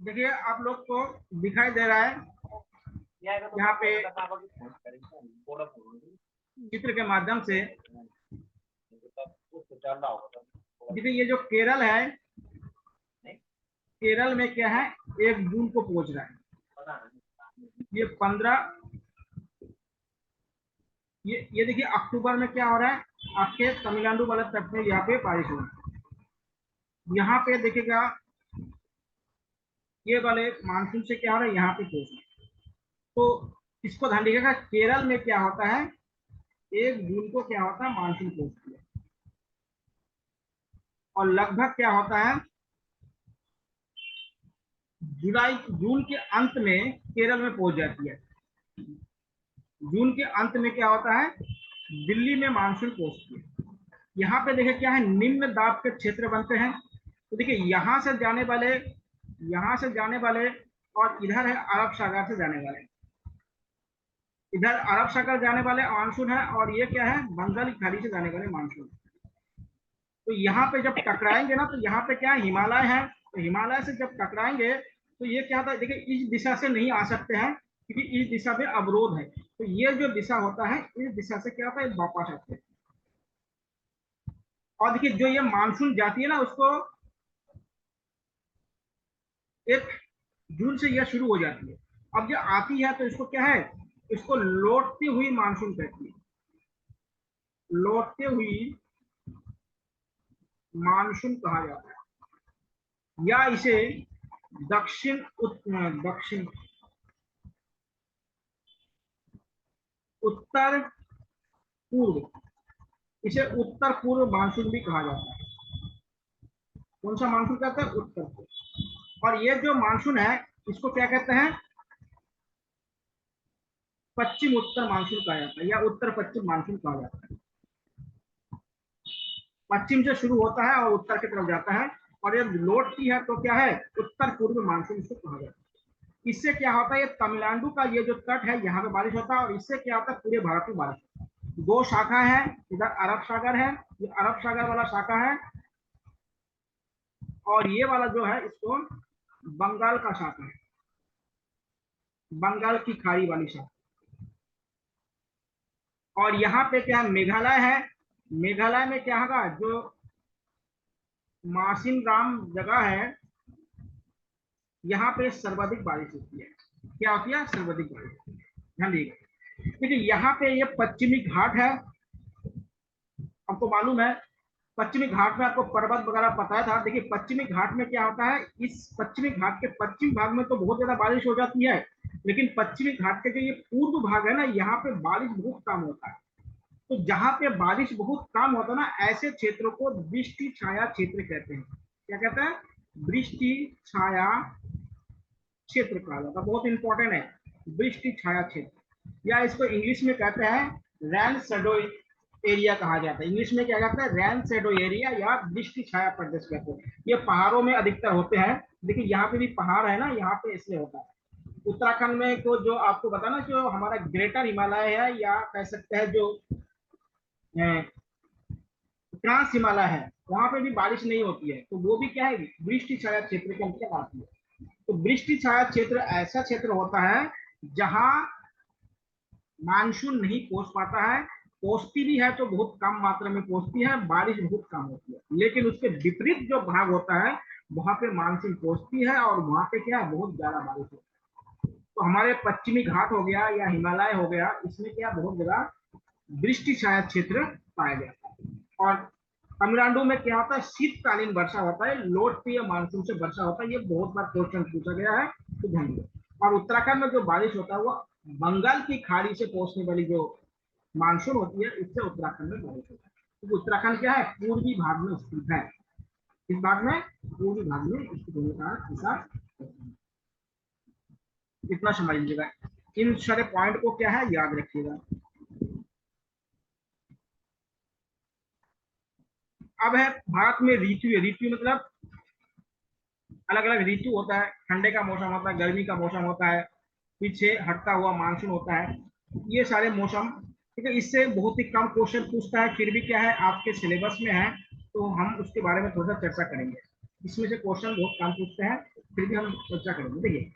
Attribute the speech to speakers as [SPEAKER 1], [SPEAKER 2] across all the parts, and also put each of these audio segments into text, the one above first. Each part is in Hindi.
[SPEAKER 1] देखिए आप लोग को दिखाई दे रहा है यहाँ पे चित्र के माध्यम से। देखिए ये जो केरल है, केरल में क्या है, 1 जून को पहुंच रहा है। ये 15, ये देखिए अक्टूबर में क्या हो रहा है, आपके तमिलनाडु वाले तट में यहाँ पे बारिश हो रही है। यहाँ पे देखिएगा ये वाले मानसून से क्या हो रहा है, यहाँ पे पहुंच रहा है। तो इसको ध्यान रखिएगा, केरल में क्या होता है, 1 जून को क्या होता है, मानसून पहुंचती है। और लगभग क्या होता है, जून के अंत में केरल में पहुंच जाती है। जून के अंत में क्या होता है, दिल्ली में मानसून पहुंचती है। यहाँ पे देखिए क्या है, निम्न दाब के क्षेत्र बनते हैं। तो देखिए यहाँ से जाने वाले, और इधर है अरब सागर से जाने वाले, इधर अरब सागर जाने वाले मानसून है, और ये क्या है, बंगाल की खाड़ी से जाने वाले मानसून। तो यहाँ पे जब टकराएंगे ना, तो यहाँ पे क्या है, हिमालय है। तो हिमालय से जब टकराएंगे तो ये क्या होता है, देखिए इस दिशा से नहीं आ सकते हैं क्योंकि इस दिशा में अवरोध है। तो ये जो दिशा होता है, इस दिशा से क्या होता है, वापस आते हैं। और देखिए जो ये मानसून जाती है ना, उसको 1 जून से यह शुरू हो जाती है। अब जो आती है तो इसको क्या है, इसको लौटती हुई मानसून कहती है। लौटती हुई मानसून कहा जाता है, या इसे दक्षिण दक्षिण उत्तर पूर्व, इसे उत्तर पूर्व मानसून भी कहा जाता है। कौन सा मानसून कहते हैं, उत्तर पूर्व। और ये जो मानसून है, इसको क्या कहते हैं, पश्चिम उत्तर मानसून कहा जाता है, या उत्तर पश्चिम मानसून कहा जाता है। पश्चिम से शुरू होता है और उत्तर की तरफ जाता है, और जब लौटती है तो क्या है, उत्तर पूर्व मानसून इसको कहा जाता है। इससे क्या होता है, ये तमिलनाडु का ये जो तट है, यहाँ पे बारिश होता है, और इससे क्या होता है, पूरे भारत में बारिश होता है। 2 शाखा है, इधर अरब सागर है, ये अरब सागर वाला शाखा है, और ये वाला जो है, इसको बंगाल का शाखा है, बंगाल की खाड़ी वाली शाखा। और यहाँ पे क्या है, मेघालय है। मेघालय में क्या होगा, जो मासिन राम जगह है, यहाँ पे सर्वाधिक बारिश होती है। क्या होती है, सर्वाधिक बारिश होती है। ध्यान दीजिए, देखिए यहाँ पे ये पश्चिमी घाट है, आपको मालूम है पश्चिमी घाट में, आपको पर्वत वगैरह पता था। देखिए पश्चिमी घाट में क्या होता है, इस पश्चिमी घाट के पश्चिम भाग में तो बहुत ज्यादा बारिश हो जाती है, लेकिन पश्चिमी घाट के जो ये पूर्व भाग है ना, यहाँ पे बारिश बहुत कम होता है। तो जहाँ पे बारिश बहुत कम होता है ना, ऐसे क्षेत्रों को वृष्टि छाया क्षेत्र कहते हैं। क्या कहते हैं, वृष्टि छाया क्षेत्र कहा जाता है। बहुत इंपॉर्टेंट है, वृष्टि छाया क्षेत्र, या इसको इंग्लिश में कहते हैं रैन शेडो एरिया कहा जाता है। इंग्लिश में क्या कहता है, रैन शेडो एरिया, या वृष्टि छाया प्रदेश कहते हैं। ये पहाड़ों में अधिकतर होते हैं। देखिए यहाँ पे भी पहाड़ है ना, यहाँ पे इसलिए होता है। उत्तराखंड में तो जो आपको बताना, जो हमारा ग्रेटर हिमालय है, या कह सकते हैं जो ट्रांस हिमालय है, वहां पे भी बारिश नहीं होती है, तो वो भी क्या है, वृष्टि छाया क्षेत्र के अंतर्गत आती है। तो वृष्टि छाया क्षेत्र ऐसा क्षेत्र होता है जहां मानसून नहीं पहुंच पाता है, पहुंचती भी है तो बहुत कम मात्रा में पहुंचती है, बारिश बहुत कम होती है। लेकिन उसके विपरीत जो भाग होता है वहां पे मानसून पहुंचती है और वहां पे क्या है, बहुत ज्यादा बारिश होती है। तो हमारे पश्चिमी घाट हो गया या हिमालय हो गया, इसमें क्या बहुत जगह वृष्टि सहायक क्षेत्र पाया जाता है। और तमिलनाडु में क्या होता है, शीतकालीन वर्षा होता है, लोटतीय मानसून से वर्षा होता है। ये बहुत बार क्वेश्चन पूछा गया है, तो ध्यान दो। और उत्तराखंड में जो बारिश होता है वो बंगाल की खाड़ी से पहुंचने वाली जो मानसून होती है, इससे उत्तराखंड में बारिश होता है। तो उत्तराखंड क्या है, पूर्वी भाग में स्थित है। इस भाग में, पूर्वी भाग में स्थित होने का ऐसा इतना समझ लीजिएगा। इन सारे पॉइंट को क्या है, याद रखिएगा। अब है भारत में ऋतु। ऋतु मतलब अलग अलग ऋतु होता है, ठंडे का मौसम होता है, गर्मी का मौसम होता है, पीछे हटता हुआ मानसून होता है, ये सारे मौसम। ठीक है, इससे बहुत ही कम क्वेश्चन पूछता है, फिर भी क्या है आपके सिलेबस में है, तो हम उसके बारे में थोड़ा सा चर्चा करेंगे। इसमें से क्वेश्चन बहुत कम पूछते हैं, फिर भी हम चर्चा करेंगे। देखिए,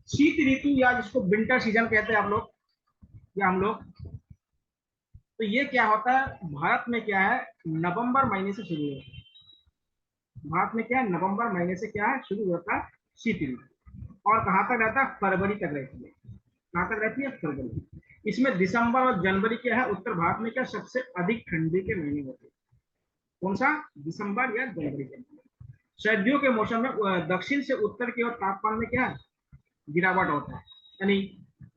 [SPEAKER 1] शीत ऋतु या जिसको विंटर सीजन कहते हैं आप लोग या हम लोग, तो ये क्या होता है, भारत में क्या है, नवंबर महीने से शुरू होता है। भारत में क्या है, नवंबर महीने से क्या है शुरू होता है शीत ऋतु, और कहाँ तक रहता है, फरवरी तक रहती है। कहाँ तक रहती है, फरवरी। इसमें दिसंबर और जनवरी क्या है, उत्तर भारत में क्या सबसे अधिक ठंडी के महीने होते हैं। कौन सा, दिसंबर या जनवरी के महीने। सर्दियों के मौसम में दक्षिण से उत्तर की ओर तापमान में क्या है, गिरावट होता है। यानी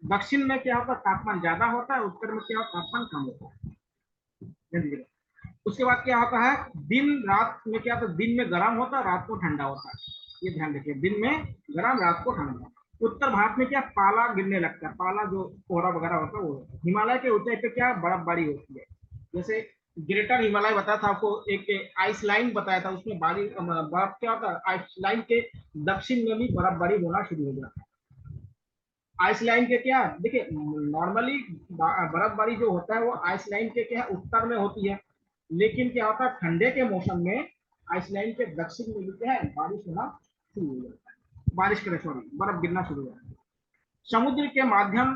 [SPEAKER 1] दक्षिण में क्या होता है, तापमान ज्यादा होता है, उत्तर में क्या होता है, तापमान कम होता है। उसके बाद क्या होता है, दिन रात में क्या होता है, दिन में गर्म होता है, रात को ठंडा होता है। ये ध्यान रखिए, दिन में गर्म, रात को ठंडा। उत्तर भारत में क्या पाला गिरने लगता है, पाला जो कोहरा वगैरह होता है वो। हिमालय के ऊंचाई पे क्या बर्फबारी होती है। जैसे ग्रेटर हिमालय बताया था आपको, एक आइस लाइन बताया था, उसमें बारिश बर्फ क्या होता है, आइस लाइन के दक्षिण में भी बर्फबारी होना शुरू हो जाता है। आइस लाइन के क्या, देखिए नॉर्मली बर्फबारी जो होता है वो आइस लाइन के क्या उत्तर में होती है, लेकिन क्या होता है ठंडे के मौसम में आइस लाइन के दक्षिण में भी क्या है बारिश होना शुरू हो जाता है, बारिश करे सॉरी, बर्फ गिरना शुरू हो जाता है। समुद्र के माध्यम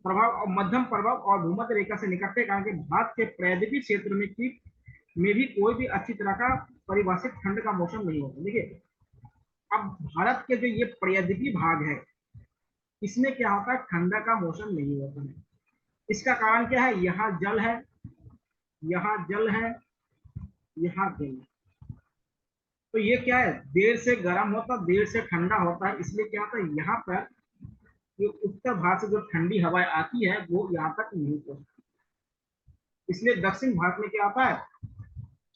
[SPEAKER 1] प्रभाव और मध्यम प्रभाव और भूमध्य रेखा से निकटते कारण के भारत के प्रायद्वीपीय क्षेत्र में भी कोई भी अच्छी तरह का परिभाषित ठंड का मौसम नहीं होता। देखिए, अब भारत के जो ये प्रायद्वीपीय भाग है, इसमें क्या होता है, ठंडा का मौसम नहीं होता है। इसका कारण क्या है, यहाँ जल है, यहाँ जल है, यहाँ जल है। तो ये क्या है, देर से गर्म होता है, देर से ठंडा होता है, इसलिए क्या होता है, यहाँ पर जो उत्तर भारत से जो ठंडी हवाएं आती है वो यहाँ तक नहीं पहुंचती। इसलिए दक्षिण भारत में क्या होता है,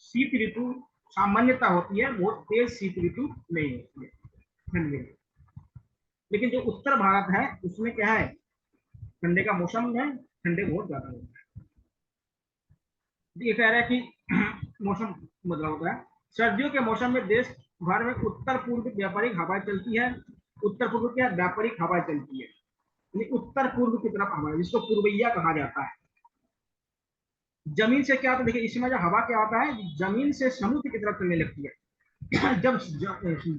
[SPEAKER 1] शीत ऋतु सामान्यता होती है, बहुत तेज शीत ऋतु नहीं होती है ठंडी में। लेकिन जो उत्तर भारत है उसमें क्या है, ठंडे का मौसम में ठंडे बहुत ज्यादा होता है। ये कह रहा है कि मौसम बदला होता है। सर्दियों के मौसम में देश भर में उत्तर पूर्व व्यापारिक हवाएं चलती है। उत्तर पूर्व क्या व्यापारिक हवाएं चलती है, यानी उत्तर पूर्व की तरफ हवा, जिसको पूर्वैया कहा जाता है। जमीन से क्या होता है, देखिए इसमें जो हवा क्या होता है, जमीन से समुद्र की तरफ चलने लगती है। जब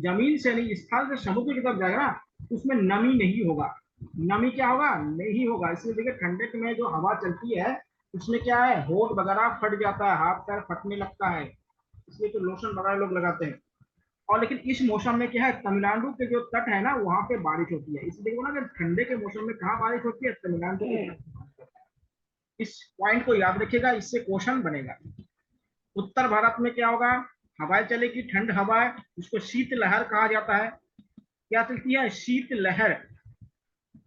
[SPEAKER 1] जमीन से नहीं, स्थल से समुद्र की तरफ जाएगा ना, तो उसमें नमी नहीं होगा। नमी क्या होगा, नहीं होगा। इसलिए देखिए ठंडक में जो हवा चलती है उसमें क्या है, होठ वगैरह फट जाता है, हाथ पैर फटने लगता है, इसलिए तो लोशन वगैरह लोग लगाते हैं। और लेकिन इस मौसम में क्या है, तमिलनाडु के जो तट है ना वहां पे बारिश होती है। इसलिए देखो ना कि ठंडे के मौसम में कहाँ बारिश होती है, तमिलनाडु के तट। इस पॉइंट को याद रखिएगा, इससे क्वेश्चन बनेगा। उत्तर भारत में क्या होगा, हवाएं चलेगी, ठंड हवाएं, उसको शीत लहर कहा जाता है। क्या चलती है, शीत लहर।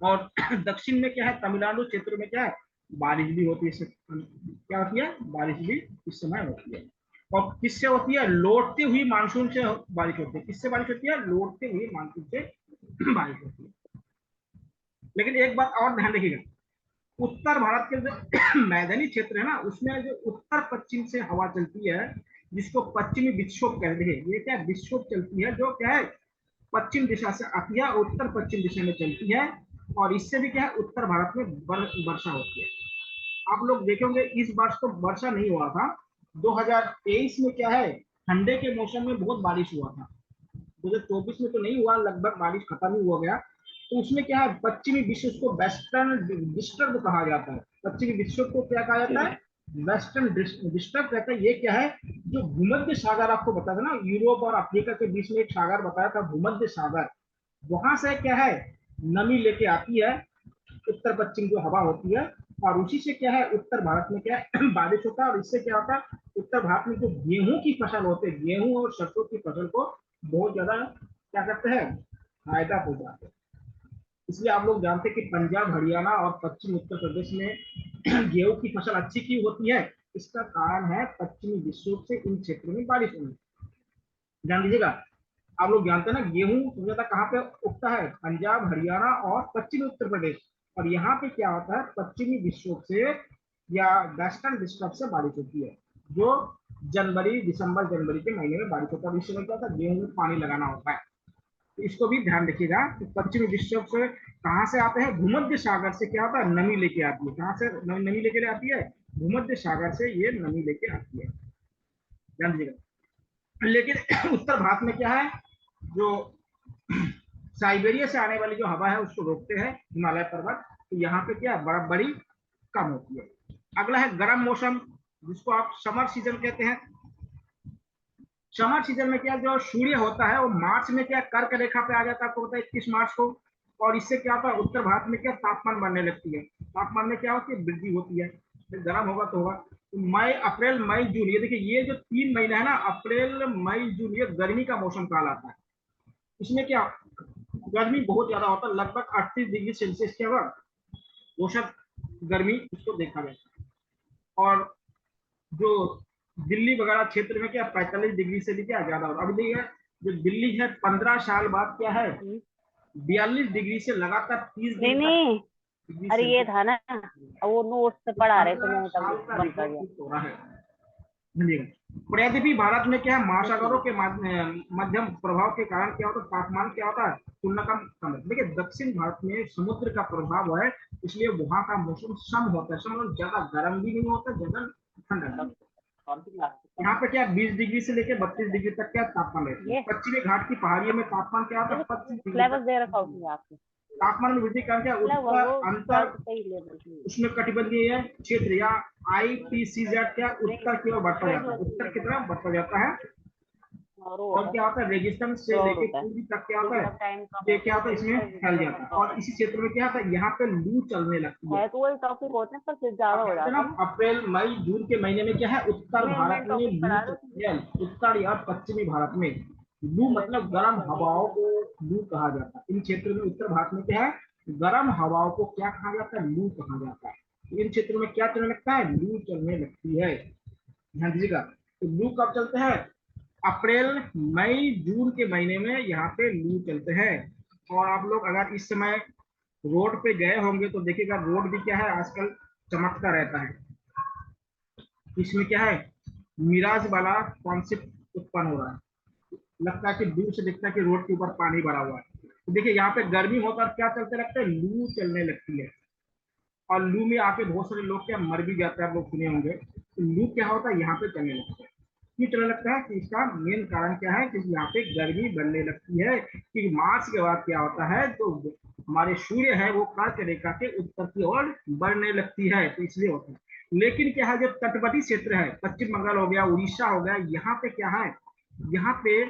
[SPEAKER 1] और दक्षिण में क्या है, तमिलनाडु क्षेत्र में क्या है, बारिश भी होती है। क्या होती है, बारिश भी इस समय होती है। और किससे होती है, लौटती हुई मानसून से बारिश होती है। किससे बारिश होती है, लौटती हुई मानसून से बारिश होती है। लेकिन एक बात और ध्यान रखिएगा, उत्तर भारत के जो मैदानी क्षेत्र है ना, उसमें जो उत्तर पश्चिम से हवा चलती है, जिसको पश्चिमी विक्षोभ कहते हैं, ये क्या विक्षोभ चलती है, जो क्या है पश्चिम दिशा से आती है, उत्तर पश्चिम दिशा में चलती है। और इससे भी क्या है, उत्तर भारत में वर्षा होती है। आप लोग देखेंगे इस वर्ष तो वर्षा नहीं हुआ था, 2023 में क्या है, ठंडे के मौसम में बहुत बारिश हुआ था। 2024 में तो नहीं हुआ, लगभग बारिश खत्म ही हो गया। तो उसमें क्या है, पश्चिमी विश्व को वेस्टर्न डिस्टर्ब कहा जाता है। पश्चिमी विश्व को क्या कहा जाता है, वेस्टर्न डिस्टर्ब कहते हैं, ये क्या है, जो भूमध्य सागर आपको बताया था ना, यूरोप और अफ्रीका के बीच में एक सागर बताया था भूमध्य सागर, वहां से क्या है नमी लेके आती है, उत्तर पश्चिम जो हवा होती है, और उसी से क्या है उत्तर भारत में क्या है बारिश होता है, और इससे क्या होता है उत्तर भारत में जो गेहूं की फसल होते हैं, गेहूं और सरसों की फसल को बहुत ज्यादा क्या करते हैं फायदा पहुंचाते हैं। इसलिए आप लोग जानते हैं कि पंजाब हरियाणा और पश्चिम उत्तर प्रदेश में गेहूं की फसल अच्छी क्यों होती है, इसका कारण है पश्चिमी विक्षोभ से इन क्षेत्रों में बारिश होनी। ध्यान दीजिएगा, आप लोग जानते हैं ना गेहूं सबसे ज्यादा कहाँ पे उगता है, पंजाब हरियाणा और पश्चिमी उत्तर प्रदेश, और यहाँ पे क्या होता है पश्चिमी विक्षोभ से या वेस्टर्न डिस्टर्ब से बारिश होती है, जो जनवरी दिसंबर जनवरी के महीने में बारिश होता है। इस समय क्या होता है गेहूं में पानी लगाना होता है, तो इसको भी ध्यान रखिएगा कि पश्चिमी विक्षोभ से कहाँ से आते हैं, भूमध्य सागर से क्या होता है नमी लेके आती है, कहाँ से नमी लेके आती है, भूमध्य सागर से ये नमी लेके आती है, ध्यान दीजिएगा। लेकिन उत्तर भारत में क्या है, जो साइबेरिया से आने वाली जो हवा है उसको रोकते हैं हिमालय पर्वत, तो यहाँ पे क्या बर्फबारी कम होती है। अगला है गर्म मौसम, जिसको आप समर सीजन कहते हैं। समर सीजन में क्या जो सूर्य होता है वो मार्च में क्या कर्क रेखा पे आ जाता है, आपको पता है 21 मार्च को, और इससे क्या होता है उत्तर भारत में क्या तापमान बढ़ने लगती है, तापमान में क्या होती है वृद्धि होती है, गर्म होगा तो होगा। तो मई अप्रैल मई जून, ये देखिए ये जो 3 महीना है ना अप्रैल मई जून, ये गर्मी का मौसम कहलाता है। इसमें क्या गर्मी बहुत ज्यादा होता है, लगभग 38 डिग्री सेल्सियस के औसत गर्मी इसको देखा गया। और जो दिल्ली वगैरह क्षेत्र में क्या 45 डिग्री से भी क्या ज्यादा होता है। अभी देखिए जो दिल्ली है 15 साल बाद क्या है 42 डिग्री से लगातार 30
[SPEAKER 2] नहीं
[SPEAKER 1] दिन तक
[SPEAKER 2] नहीं,
[SPEAKER 1] डिग्री
[SPEAKER 2] अरे ये
[SPEAKER 1] सेल्सियस
[SPEAKER 2] था ना, वो नोट्स से पढ़ा रहे थे,
[SPEAKER 1] पंद्रह
[SPEAKER 2] मैंने
[SPEAKER 1] साल
[SPEAKER 2] तब
[SPEAKER 1] का
[SPEAKER 2] बंद कर
[SPEAKER 1] रिकॉर्ड
[SPEAKER 2] दिया।
[SPEAKER 1] टूट हो रहा है। और यद्यपि भारत में क्या है महासागरों के मध्यम प्रभाव के कारण क्या होता है तापमान क्या होता है तुलना कम है। देखिए दक्षिण भारत में समुद्र का प्रभाव है, इसलिए वहां का मौसम सम होता है, सम मतलब ज्यादा गर्म भी नहीं होता ज्यादा ठंडा नहीं।
[SPEAKER 2] कौन सी क्लास?
[SPEAKER 1] यहाँ पे क्या 20 डिग्री से लेकर 32 डिग्री तक क्या तापमान रहती है।
[SPEAKER 2] ये
[SPEAKER 1] पश्चिमी घाट की पहाड़ियों में तापमान क्या होता है 25 डिग्री
[SPEAKER 2] सिलेबस
[SPEAKER 1] तक।
[SPEAKER 2] दे रखा उसमें आपको,
[SPEAKER 1] तापमान में वृद्धि कारण क्या
[SPEAKER 2] मतलब
[SPEAKER 1] उत्तर
[SPEAKER 2] वो
[SPEAKER 1] अंतर
[SPEAKER 2] ट्वेल्थ सही लेवल की
[SPEAKER 1] उसमें कटिबंधीय क्षेत्र या IPCZ क्या
[SPEAKER 2] नहीं,
[SPEAKER 1] उत्तर की ओर बढ़ता जाता है, उत्तर की
[SPEAKER 2] ग्रेजुएशन
[SPEAKER 1] तरफ बढ़ता जाता है।
[SPEAKER 2] और वो
[SPEAKER 1] और
[SPEAKER 2] होता है,
[SPEAKER 1] क्या होता है रेगिस्तान से
[SPEAKER 2] ब्रॉड
[SPEAKER 1] लेके
[SPEAKER 2] होता है,
[SPEAKER 1] पूर्वी तक क्या होता है,
[SPEAKER 2] मतलब टाइम कम
[SPEAKER 1] ये
[SPEAKER 2] है तो
[SPEAKER 1] क्या
[SPEAKER 2] वो
[SPEAKER 1] होता है
[SPEAKER 2] जल्दी
[SPEAKER 1] इसमें
[SPEAKER 2] से
[SPEAKER 1] फैल जाता है। और
[SPEAKER 2] ड्रॉप
[SPEAKER 1] इसी क्षेत्र में क्या होता है यहाँ पे लू चलने लगती है।
[SPEAKER 2] है, तो वही टॉपिक होते हैं पर फिर ज्यादा
[SPEAKER 1] आप
[SPEAKER 2] हो
[SPEAKER 1] जानते हैं
[SPEAKER 2] जाते हैं
[SPEAKER 1] ना
[SPEAKER 2] ना।
[SPEAKER 1] अप्रैल मई जून के महीने में क्या है उत्तर
[SPEAKER 2] मेन
[SPEAKER 1] भारत
[SPEAKER 2] मेन
[SPEAKER 1] में
[SPEAKER 2] टॉपिक
[SPEAKER 1] लू
[SPEAKER 2] पढ़ा रहे
[SPEAKER 1] चलती है, उत्तर या पश्चिमी भारत में लू मतलब गर्म
[SPEAKER 2] हो।
[SPEAKER 1] हवाओं को लू कहा जाता है। इन क्षेत्रों में उत्तर भारत में क्या है गर्म हवाओं को क्या कहा जाता है लू कहा जाता है। तो इन क्षेत्रों में क्या चलने लगता है लू चलने लगती है, ध्यान दीजिएगा। तो लू कब चलते हैं अप्रैल मई जून के महीने में यहाँ पे लू चलते हैं। और आप लोग अगर इस समय रोड पे गए होंगे तो देखिएगा रोड भी क्या है आजकल चमकता रहता है। इसमें क्या है मिराज वाला कॉन्सेप्ट उत्पन्न हो रहा है, लगता है कि दूर से दिखता है कि रोड के ऊपर पानी भरा हुआ है। तो देखिए यहाँ पे गर्मी होता है क्या चलते लगता है लू चलने लगती है, और लू में आके बहुत सारे लोग क्या मर भी जाते हैं, आप लोग सुने होंगे। तो लू क्या होता है यहाँ पे चलने लगता है, क्यों चलने लगता है कि इसका मेन कारण क्या है क्योंकि यहाँ पे गर्मी बढ़ने लगती है, क्योंकि मार्च के बाद क्या होता है तो हमारे सूर्य है वो कर्क रेखा के उत्तर की ओर बढ़ने लगती है, तो इसलिए होता है। लेकिन क्या है जो तटवर्ती क्षेत्र है पश्चिम बंगाल हो गया उड़ीसा हो गया, यहाँ पे क्या है यहाँ पे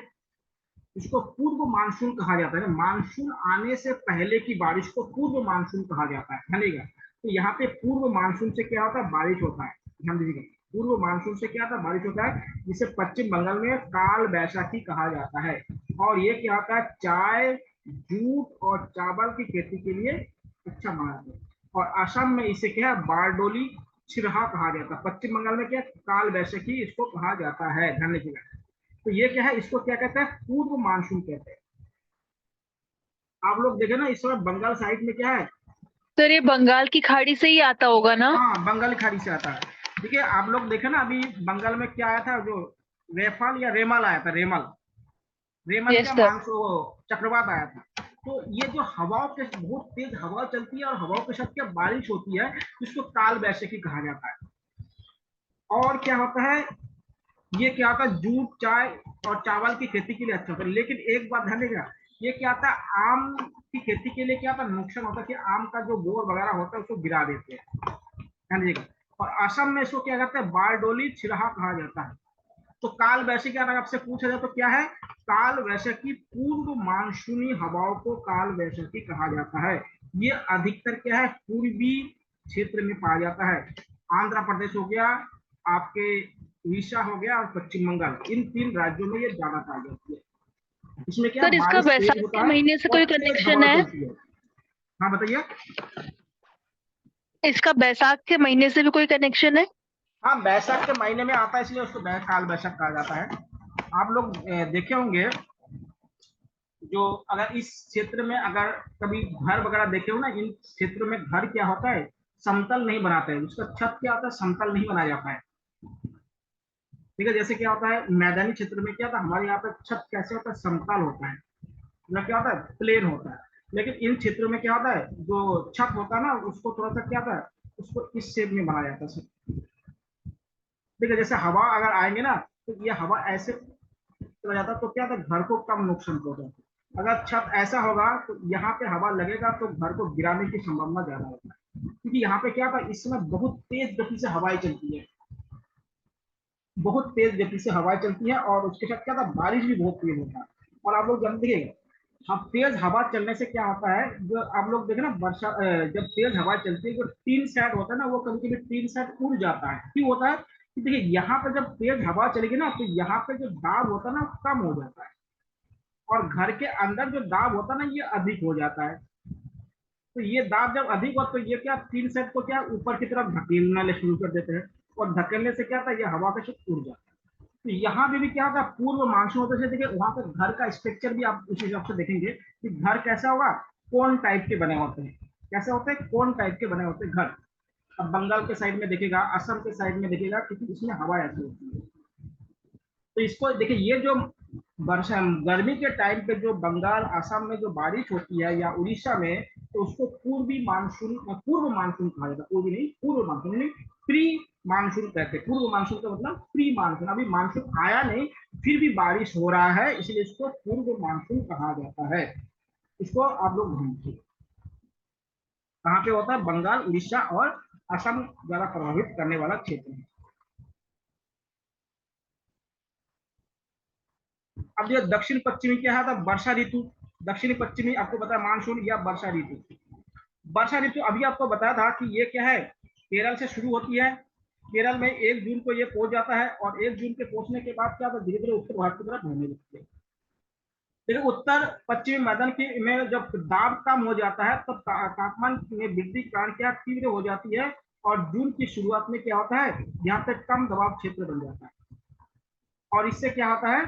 [SPEAKER 1] इसको पूर्व मानसून कहा जाता है, मानसून आने से पहले की बारिश को पूर्व मानसून कहा जाता है, ध्यान। तो यहाँ पे पूर्व मानसून से क्या होता है बारिश होता है, ध्यान दीजिएगा। पूर्व मानसून से क्या होता है बारिश होता है, जिसे पश्चिम बंगाल में काल बैसाखी कहा जाता है। और ये क्या होता है चाय जूट और चावल की खेती के लिए अच्छा माना जाता है। और असम में इसे क्या है बारडोली छिरहा कहा जाता है। पश्चिम बंगाल में क्या काल बैसाखी इसको कहा जाता है, ध्यान रखिएगा। तो ये क्या है इसको क्या कहते हैं पूर्व मानसून कहते हैं। आप लोग देखे ना इस समय बंगाल साइड में क्या है,
[SPEAKER 3] सर ये बंगाल की खाड़ी से ही आता होगा ना?
[SPEAKER 1] हाँ बंगाली खाड़ी से आता है। देखिए आप लोग देखे ना अभी बंगाल में क्या आया था जो रेफाल या रेमाल आया था, रेमाल रेमल
[SPEAKER 3] यस
[SPEAKER 1] क्या
[SPEAKER 3] सर।
[SPEAKER 1] चक्रवात आया था। तो ये जो हवाओं के बहुत तेज हवा चलती है और हवाओं के साथ क्या बारिश होती है जिसको काल बैसाखी कहा जाता है। और क्या होता है ये क्या होता है जूट चाय और चावल की खेती के लिए अच्छा होता है। लेकिन एक बात ध्यान देगा ये क्या आता है आम की खेती के लिए क्या होता है नुकसान होता है कि आम का जो बोर वगैरह होता है उसको गिरा देते हैं, ध्यान दीजिएगा। और असम में इसको क्या कहते हैं, बारडोली छिरहा कहा जाता है। तो काल वैशाखी अगर आपसे पूछा जाए तो क्या है, काल वैशाखी पूर्व मानसूनी हवाओं को काल वैशाखी कहा जाता है। ये अधिकतर क्या है, पूर्वी क्षेत्र में पाया जाता है। आंध्र प्रदेश हो गया, आपके उड़ीसा हो गया और पश्चिम बंगाल, इन 3 राज्यों में ये ज्यादा पाई जाती है। इसमें क्या
[SPEAKER 3] सर इसका
[SPEAKER 1] बारिश तेज
[SPEAKER 3] बैसाख
[SPEAKER 1] होता
[SPEAKER 3] के
[SPEAKER 1] है
[SPEAKER 3] महीने से
[SPEAKER 1] और
[SPEAKER 3] कोई
[SPEAKER 1] तेज
[SPEAKER 3] कनेक्शन
[SPEAKER 1] हवा
[SPEAKER 3] है?
[SPEAKER 1] चलती है। हाँ बताइए।
[SPEAKER 3] इसका बैसाख के महीने से भी कोई कनेक्शन है?
[SPEAKER 1] हाँ, बैसाख के महीने में आता है इसलिए उसको काल वैशाख कहा जाता है। आप लोग देखे होंगे, जो अगर इस क्षेत्र में अगर कभी घर वगैरह देखे हो ना, इन क्षेत्रों में घर क्या होता है, समतल नहीं बनाते हैं, उसका छत क्या होता है, समतल नहीं बनाया जाता है। ठीक है, जैसे क्या होता है मैदानी क्षेत्र में क्या होता है, हमारे यहाँ पे छत कैसे होता है, समतल होता है, मतलब क्या होता है, प्लेन होता है। लेकिन इन क्षेत्रों में क्या होता है, जो छत होता है ना, उसको थोड़ा सा क्या होता है, उसको इस शेप में बनाया जाता है। ठीक है, जैसे हवा अगर आएंगे ना, तो ये हवा ऐसे चला जाता है, तो क्या होता है, घर को कम नुकसान पहुंचता है। अगर छत ऐसा होगा तो यहाँ पे हवा लगेगा तो घर को गिराने की संभावना ज्यादा होता है, क्योंकि यहाँ पे क्या होता है, इस समय बहुत तेज गति से हवाएं चलती है, बहुत तेज गति से हवाएं चलती है, और उसके साथ क्या था, बारिश भी बहुत तेज होता है। और आप लोग जब देखिएगा, हम तेज हवा चलने से क्या होता है, जो आप लोग देखे ना वर्षा, जब तेज हवा चलती है, जो टीन सेट होता है ना, वो कभी कभी टीन सेट उड़ जाता है। क्यों होता है कि देखिए, यहाँ पे जब तेज हवा चलेगी ना, तो यहाँ पे जो दाब होता है ना, वो कम हो जाता है, और घर के अंदर जो दाब होता है ना, ये अधिक हो जाता है। तो ये दाब जब अधिक हो, तो ये क्या, टीन सेट को क्या ऊपर की तरफ धकेलना शुरू कर देते हैं, और धकेलने से क्या होता है, ये हवा का शुद्ध उड़ जाता है। तो यहाँ पे भी क्या होता है, पूर्व मानसून होते से देखिए, वहां पर घर का स्ट्रक्चर भी आप उस हिसाब से देखेंगे कि घर कैसा होगा, कोन टाइप के बने होते हैं। कैसे होते हैं, कोन टाइप के बने होते हैं घर। अब बंगाल के साइड में देखिएगा, असम के साइड में देखिएगा, क्योंकि इसमें हवा ऐसी होती है। तो इसको देखिए, ये जो वर्षा गर्मी के टाइम पे जो बंगाल असम में जो बारिश होती है या उड़ीसा में, तो उसको पूर्व मानसून कहा जाता है। पूर्वी नहीं, पूर्व मानसून नहीं, प्री मानसून कहते हैं। पूर्व मानसून का मतलब प्री मानसून, अभी मानसून आया नहीं, फिर भी बारिश हो रहा है, इसलिए इसको पूर्व मानसून कहा जाता है। इसको आप लोग ढूंढिए कहाँ पे होता है, बंगाल, उड़ीसा और असम ज्यादा प्रभावित करने वाला क्षेत्र है। अब ये दक्षिण पश्चिमी क्या है, था वर्षा ऋतु। दक्षिणी पश्चिमी आपको पता है मानसून या वर्षा ऋतु। वर्षा ऋतु अभी आपको बताया था कि ये क्या है, केरल से शुरू होती है। केरल में 1 जून को ये पहुंच जाता है, और 1 जून के पहुंचने के बाद क्या, धीरे धीरे उत्तर भारत की तरफ बढ़ने लगती है। लेकिन उत्तर पश्चिमी मैदान की में जब दाब कम हो जाता है, तब तापमान में वृद्धि कारण क्या तीव्र हो जाती है, और जून की शुरुआत में क्या होता है, यहाँ पे कम दबाव क्षेत्र बन जाता है। और इससे क्या होता है,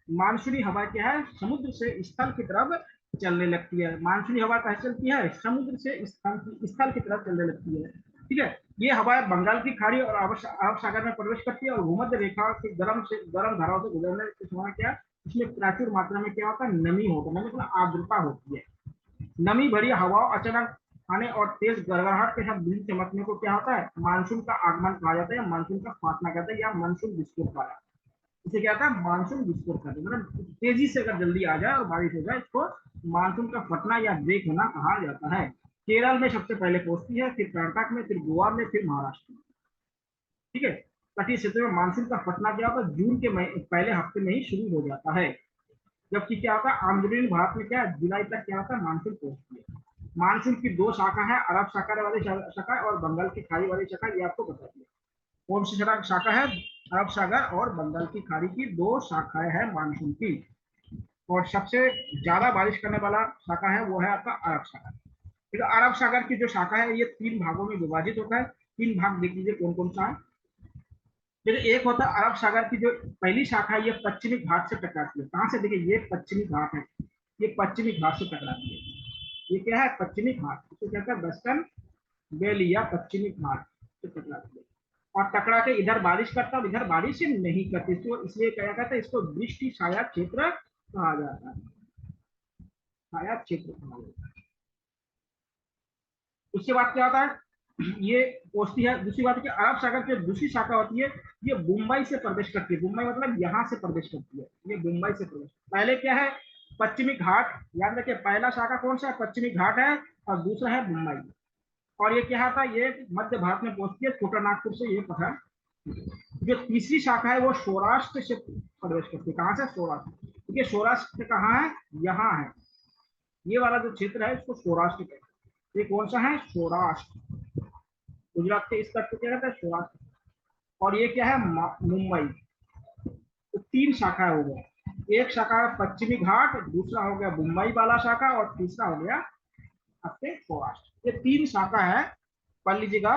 [SPEAKER 1] मानसूनी हवा क्या है, समुद्र से स्थल की तरफ चलने लगती है। मानसूनी हवा कैसे चलती है, समुद्र से स्थल की तरफ चलने लगती है। ठीक है, ये हवाएं बंगाल की खाड़ी और अरब सागर में प्रवेश करती है, और भूमध्य रेखा के गर्म धाराओं से गुजरने के समय क्या, इसमें प्रचुर मात्रा में क्या होता है, नमी होता है, मतलब आर्द्रता होती है। नमी भरी हवाओं अचानक आने और तेज गड़गड़ाहट के साथ बिजली चमकने को क्या होता है, मानसून का आगमन कहा जाता है, या मानसून का फासना कहते हैं, या मानसून विस्फोट कहा जाता है। इसे क्या था, मानसून विस्फोट कहते हैं, मतलब तेजी से अगर जल्दी आ जाए और बारिश हो जाए, इसको मानसून का फटना या ब्रेक होना कहा जाता है। केरल में सबसे पहले पहुंचती है, फिर कर्नाटक में, फिर गोवा में, फिर महाराष्ट्र में। ठीक है, तटीय क्षेत्र में मानसून का फटना क्या होता है, जून के पहले हफ्ते में ही शुरू हो जाता है। जबकि क्या होता है, आंध्र भारत में क्या है, जुलाई तक क्या होता है, मानसून पहुंचती है। मानसून की 2 शाखा है, अरब सागर वाली शाखा और बंगाल की खाड़ी वाली शाखा, ये आपको बता दिया। कौन सी शाखा है, अरब सागर और बंगाल की खाड़ी की 2 शाखाएं हैं मानसून की। और सबसे ज्यादा बारिश करने वाला शाखा है, वो है आपका अरब सागर। ठीक है, अरब सागर की जो शाखा है, ये 3 भागों में विभाजित होता है। 3 भाग देख लीजिए कौन कौन सा है। देखिए, एक होता है अरब सागर की जो पहली शाखा है, ये पश्चिमी घाट से टकराती है। कहां से, देखिए ये पश्चिमी घाट है, ये पश्चिमी घाट से टकराती है। ये क्या है, पश्चिमी घाट, इसको कहते हैं वेस्टर्न बेल या पश्चिमी घाट से टकराती है। और टकरा के इधर बारिश करता है, इधर बारिश नहीं करती, तो इसलिए क्या कहता है, इसको वृष्टि छाया क्षेत्र कहा जाता है। छाया क्षेत्र कहा जाता है। उसके बाद क्या होता है, ये पहुंचती है। दूसरी बात है कि अरब सागर की दूसरी शाखा होती है, ये मुंबई से प्रवेश करती है। मुंबई मतलब यहाँ से प्रवेश करती है, ये मुंबई से प्रवेश। पहले क्या है, पश्चिमी घाट, याद रखिए पहला शाखा कौन सा है, पश्चिमी घाट है, और दूसरा है मुंबई। और ये क्या था, ये मध्य भारत में पहुंचती है छोटा नागपुर से ये पठार। जो तीसरी शाखा है वो सौराष्ट्र से प्रवेश करती है। कहाँ से? सौराष्ट्र। क्योंकि सौराष्ट्र कहाँ है? यहाँ है। ये वाला जो क्षेत्र है इसको सौराष्ट्र कहते हैं। ये कौन सा है? सौराष्ट्र। गुजरात के इस तट को क्या कहते हैं? सौराष्ट्र। और ये क्या है? मुंबई। तो तीन शाखा हो गया। एक शाखा है पश्चिमी घाट, दूसरा हो गया मुंबई वाला शाखा, और तीसरा हो गया अपने सौराष्ट्र। ये तीन शाखा है। पढ़ लीजिएगा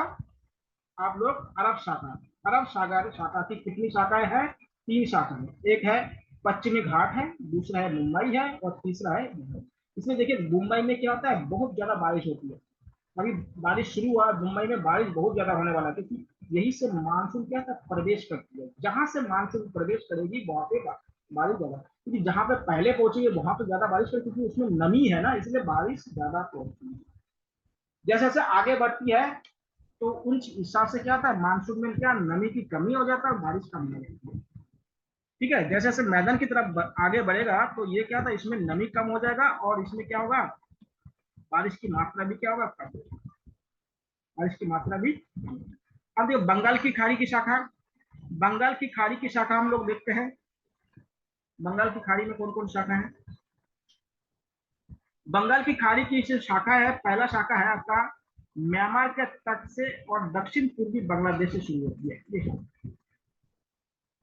[SPEAKER 1] आप लोग। अरब शाखा, अरब सागर शाखा की कितनी शाखाएं हैं? तीन शाखा है। एक है पश्चिमी घाट है, दूसरा है मुंबई है, और तीसरा है मुंबई। इसमें देखिए मुंबई में क्या होता है, बहुत ज्यादा बारिश होती है। अभी बारिश शुरू हुआ, मुंबई में बारिश बहुत ज्यादा होने वाला है, क्योंकि यही से मानसून क्या था, प्रवेश करती है। जहां से मानसून प्रवेश करेगी वहां पे बारिश ज्यादा, क्योंकि जहां पे पहले पहुंचेगी वहां पे ज्यादा बारिश करेगी, क्योंकि उसमें नमी है ना, इसलिए बारिश ज्यादा पहुंचती है। जैसे जैसे आगे बढ़ती है तो उन हिसाब से क्या होता है, मानसून में क्या नमी की कमी हो जाता है और बारिश कम हो जाती है। ठीक है, जैसे जैसे मैदान की तरफ आगे बढ़ेगा तो ये क्या था, इसमें नमी कम हो जाएगा और इसमें क्या होगा, बारिश की मात्रा भी क्या होगा, कम होगा। बारिश की मात्रा भी। अब देखो बंगाल की खाड़ी की शाखा, बंगाल की खाड़ी की शाखा हम लोग देखते हैं। बंगाल की खाड़ी में कौन कौन शाखा है? बंगाल की खाड़ी की जो शाखा है, पहला शाखा है आपका म्यांमार के तट से और दक्षिण पूर्वी बांग्लादेश से शुरू होती है ये शाखा।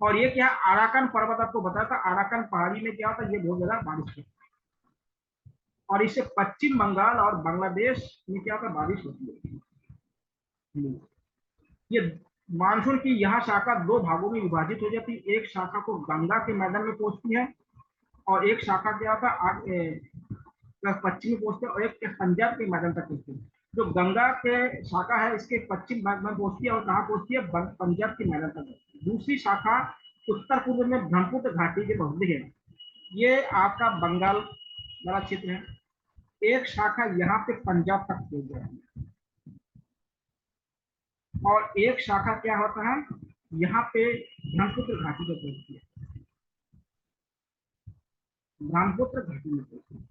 [SPEAKER 1] और ये क्या, अराकान पर्वत आपको बताया था, अराकान पहाड़ी में क्या होता है, ये बहुत ज्यादा बारिश होती है। और इससे पश्चिम बंगाल और बांग्लादेश में क्या होता है, बारिश होती है। ये मानसून की यहाँ शाखा दो भागों में विभाजित हो जाती है। एक शाखा को गंगा के मैदान में पहुंचती है, और एक शाखा क्या होता है पश्चिमी पहुंचते हैं, और एक पंजाब के मैदान तक पहुंचती है। जो गंगा के शाखा है इसके पश्चिम भाग में पहुंचती है, और कहाँ पहुंचती है, पंजाब के मैदान तक पहुंचती है। दूसरी शाखा उत्तर पूर्व में ब्रह्मपुत्र घाटी के पहुंचती है। ये आपका बंगाल वाला क्षेत्र है। एक शाखा यहाँ पे पंजाब तक पहुंच जाती है, और एक शाखा क्या होता है, यहाँ पे ब्रह्मपुत्र घाटी पे पहुंचती है। ब्रह्मपुत्र घाटी में पहुंचती है।